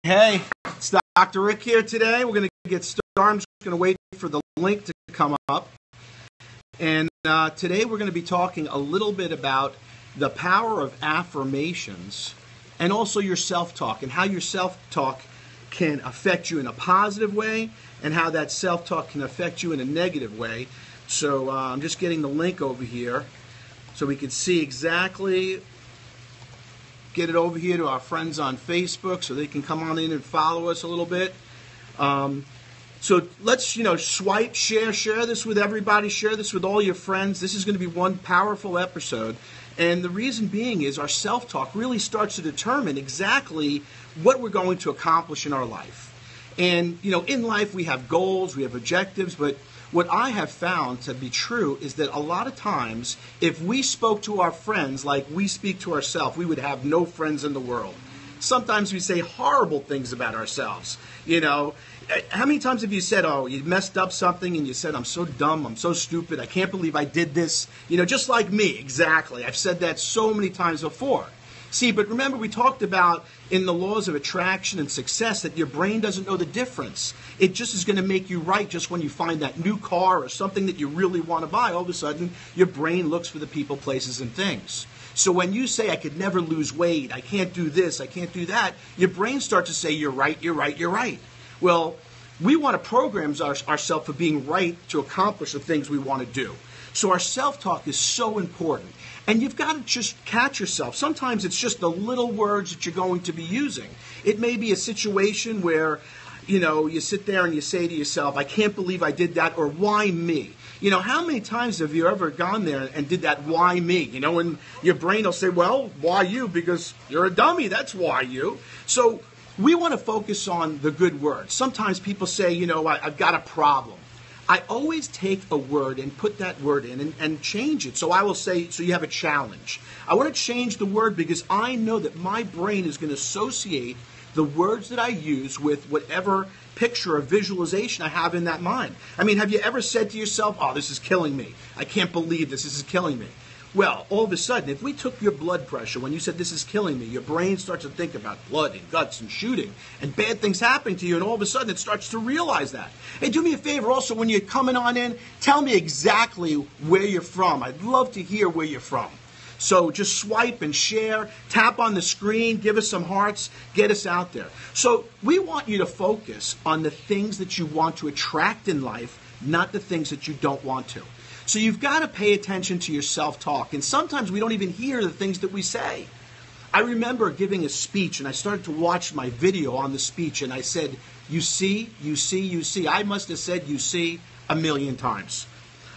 Hey, it's Dr. Rick here today. We're going to get started. I'm just going to wait for the link to come up. And today we're going to be talking a little bit about the power of affirmations and also your self-talk and how your self-talk can affect you in a positive way and how that self-talk can affect you in a negative way. So I'm just getting the link over here so we can see exactly. Get it over here to our friends on Facebook so they can come on in and follow us a little bit. So let's, swipe, share this with everybody, share this with all your friends. This is going to be one powerful episode. And the reason being is our self-talk really starts to determine exactly what we're going to accomplish in our life. And, in life we have goals, we have objectives, but what I have found to be true is that a lot of times, if we spoke to our friends like we speak to ourselves, we would have no friends in the world. Sometimes we say horrible things about ourselves. How many times have you said, oh, you messed up something and you said, I'm so dumb, I'm so stupid, I can't believe I did this. Just like me, exactly. I've said that so many times before. See, but remember we talked about in the laws of attraction and success that your brain doesn't know the difference. It just is going to make you right just when you find that new car or something that you really want to buy. All of a sudden, your brain looks for the people, places, and things. So when you say, I could never lose weight, I can't do this, I can't do that, your brain starts to say, you're right, you're right, you're right. Well, we want to program ourselves for being right to accomplish the things we want to do. So our self-talk is so important. And you've got to just catch yourself. Sometimes it's just the little words that you're going to be using. It may be a situation where, you sit there and you say to yourself, I can't believe I did that, or why me? How many times have you ever gone there and did that, why me? And your brain will say, well, why you? Because you're a dummy, that's why you. So we want to focus on the good words. Sometimes people say, I've got a problem. I always take a word and put that word in and change it. So I will say, so you have a challenge. I want to change the word because I know that my brain is going to associate the words that I use with whatever picture or visualization I have in that mind. I mean, have you ever said to yourself, oh, this is killing me. I can't believe this is killing me. Well, all of a sudden, if we took your blood pressure when you said this is killing me, your brain starts to think about blood and guts and shooting and bad things happening to you, and all of a sudden it starts to realize that. Hey, do me a favor also, when you're coming on in, tell me exactly where you're from. I'd love to hear where you're from. So just swipe and share, tap on the screen, give us some hearts, get us out there. So we want you to focus on the things that you want to attract in life, not the things that you don't want to. So you've got to pay attention to your self-talk. And sometimes we don't even hear the things that we say. I remember giving a speech, and I started to watch my video on the speech, and I said, you see, you see, you see. I must have said you see a million times.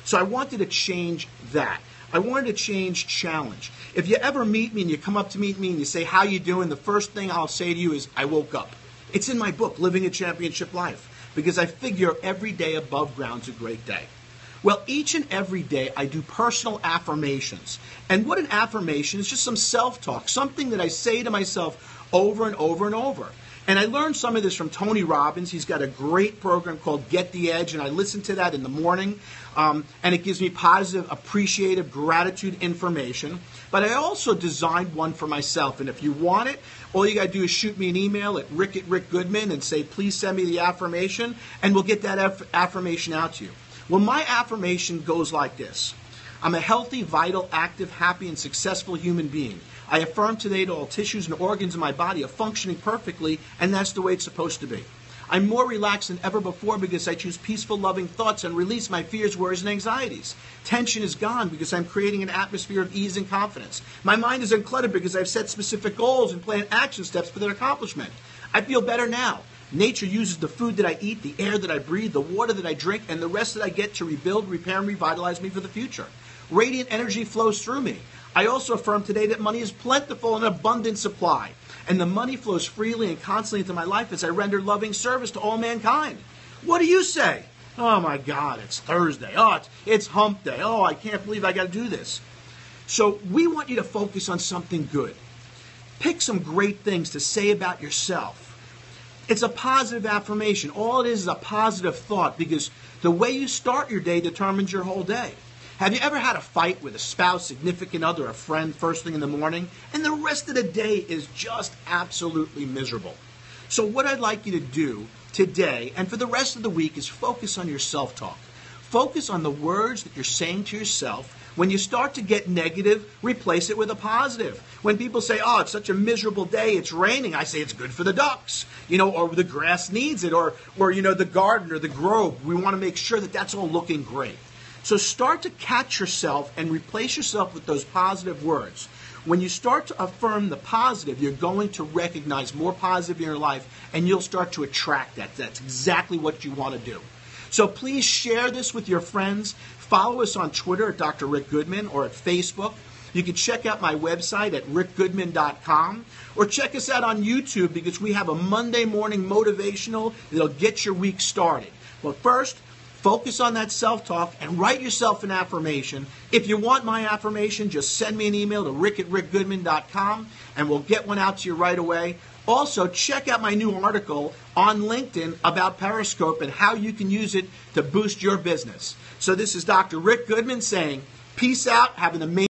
So I wanted to change that. I wanted to change challenge. If you ever meet me and you come up to meet me and you say, how you doing? The first thing I'll say to you is, I woke up. It's in my book, Living a Championship Life, because I figure every day above ground's a great day. Well, each and every day I do personal affirmations. And what an affirmation is, just some self-talk, something that I say to myself over and over and over. And I learned some of this from Tony Robbins. He's got a great program called Get the Edge, and I listen to that in the morning. And it gives me positive, appreciative, gratitude information. But I also designed one for myself. And if you want it, all you got to do is shoot me an email at Rick Goodman and say, please send me the affirmation, and we'll get that affirmation out to you. Well, my affirmation goes like this. I'm a healthy, vital, active, happy, and successful human being. I affirm today that all tissues and organs in my body are functioning perfectly, and that's the way it's supposed to be. I'm more relaxed than ever before because I choose peaceful, loving thoughts and release my fears, worries, and anxieties. Tension is gone because I'm creating an atmosphere of ease and confidence. My mind is uncluttered because I've set specific goals and planned action steps for their accomplishment. I feel better now. Nature uses the food that I eat, the air that I breathe, the water that I drink, and the rest that I get to rebuild, repair, and revitalize me for the future. Radiant energy flows through me. I also affirm today that money is plentiful and abundant supply, and the money flows freely and constantly into my life as I render loving service to all mankind. What do you say? Oh my God, it's Thursday. Oh, it's hump day. Oh, I can't believe I got to do this. So we want you to focus on something good. Pick some great things to say about yourself. It's a positive affirmation. All it is a positive thought, because the way you start your day determines your whole day. Have you ever had a fight with a spouse, significant other, a friend first thing in the morning, and the rest of the day is just absolutely miserable? So what I'd like you to do today and for the rest of the week is focus on your self-talk. Focus on the words that you're saying to yourself. When you start to get negative, replace it with a positive. When people say, oh, it's such a miserable day, it's raining, I say it's good for the ducks, or the grass needs it, or the garden or the grove. We want to make sure that that's all looking great. So start to catch yourself and replace yourself with those positive words. When you start to affirm the positive, you're going to recognize more positive in your life, and you'll start to attract that. That's exactly what you want to do. So please share this with your friends. Follow us on Twitter at Dr. Rick Goodman or at Facebook. You can check out my website at rickgoodman.com or check us out on YouTube because we have a Monday morning motivational that'll get your week started. But first, focus on that self-talk and write yourself an affirmation. If you want my affirmation, just send me an email to rick@rickgoodman.com and we'll get one out to you right away. Also, check out my new article on LinkedIn about Periscope and how you can use it to boost your business. So this is Dr. Rick Goodman saying, peace out, have an amazing